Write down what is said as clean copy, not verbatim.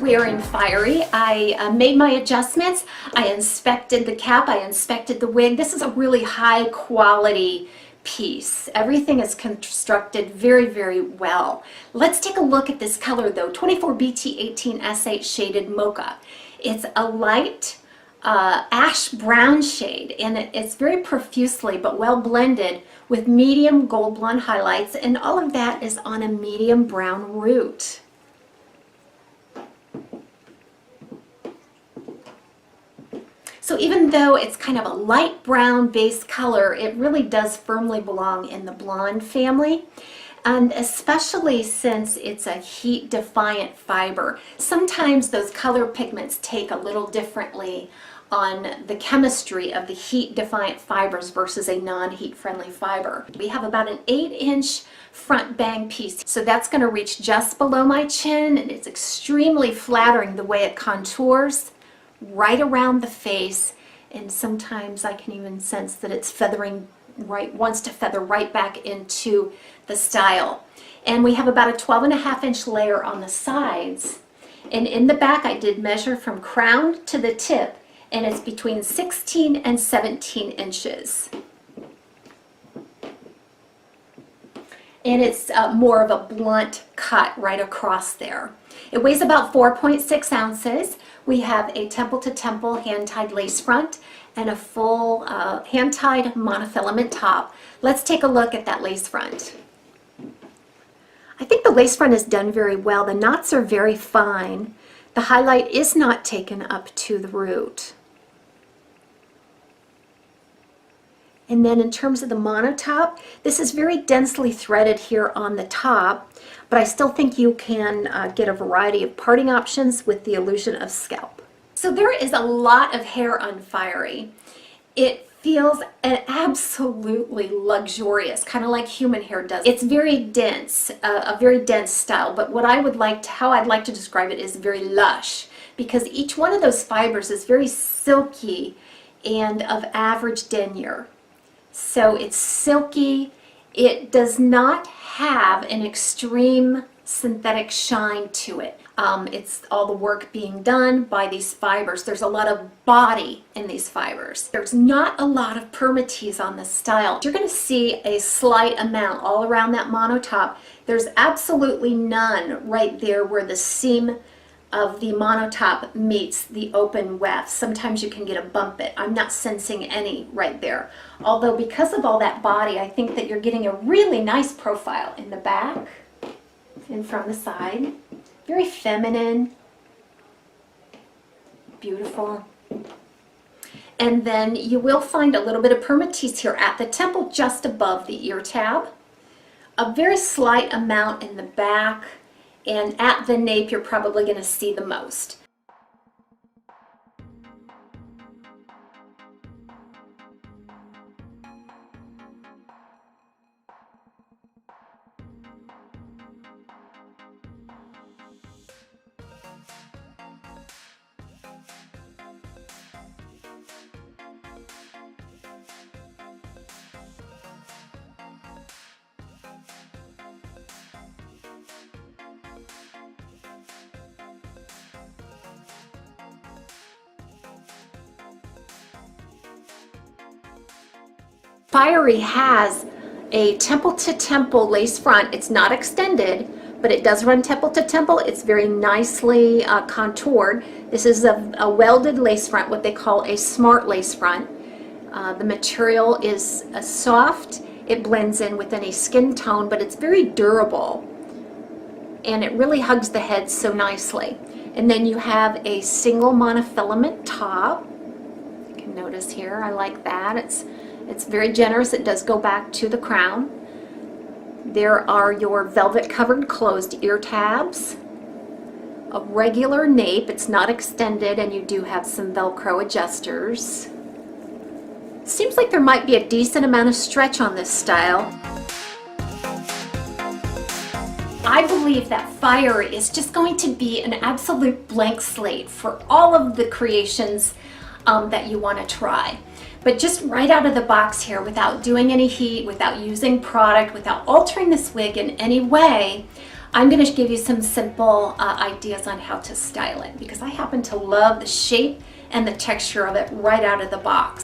wearing Fiery. I made my adjustments. I inspected the cap, I inspected the wig. This is a really high quality piece. Everything is constructed very, very well. Let's take a look at this color though, 24BT18S8 shaded mocha. It's a light ash brown shade, and it's very profusely but well blended with medium gold blonde highlights, and all of that is on a medium brown root. So even though it's kind of a light brown base color, it really does firmly belong in the blonde family. And especially since it's a heat defiant fiber, sometimes those color pigments take a little differently on the chemistry of the heat defiant fibers versus a non-heat friendly fiber. We have about an 8-inch front bang piece, so that's going to reach just below my chin, and it's extremely flattering the way it contours right around the face, and sometimes I can even sense that it's feathering right, wants to feather right back into the style. And we have about a 12.5-inch layer on the sides, and in the back I did measure from crown to the tip, and it's between 16 and 17 inches. And it's more of a blunt cut right across there. It weighs about 4.6 ounces. We have a temple to temple hand-tied lace front and a full hand-tied monofilament top. Let's take a look at that lace front. I think the lace front is done very well. The knots are very fine. The highlight is not taken up to the root. And then in terms of the monotop, this is very densely threaded here on the top, but I still think you can get a variety of parting options with the illusion of scalp. So there is a lot of hair on Fiery. It feels absolutely luxurious, kind of like human hair does. It's very dense, a very dense style, but what I would like to, how I'd like to describe it is very lush, because each one of those fibers is very silky and of average denier. So it's silky. It does not have an extreme synthetic shine to it. It's all the work being done by these fibers. There's a lot of body in these fibers. There's not a lot of permatease on this style. You're going to see a slight amount all around that monotop. There's absolutely none right there where the seam of the monotop meets the open weft. Sometimes you can get a bump it. I'm not sensing any right there. Although because of all that body, I think that you're getting a really nice profile in the back and from the side. Very feminine, beautiful. And then you will find a little bit of permatease here at the temple just above the ear tab. A very slight amount in the back. And at the nape, you're probably going to see the most. Fiery has a temple to temple lace front. It's not extended, but it does run temple to temple. It's very nicely contoured. This is a welded lace front, what they call a smart lace front. The material is soft. It blends in with any skin tone, but it's very durable. And it really hugs the head so nicely. And then you have a single monofilament top. You can notice here, I like that. It's very generous. It does go back to the crown. There are your velvet covered closed ear tabs. A regular nape, it's not extended, and you do have some Velcro adjusters. Seems like there might be a decent amount of stretch on this style. I believe that Fiery is just going to be an absolute blank slate for all of the creations that you want to try. But just right out of the box here, without doing any heat, without using product, without altering this wig in any way, I'm going to give you some simple ideas on how to style it because I happen to love the shape and the texture of it right out of the box.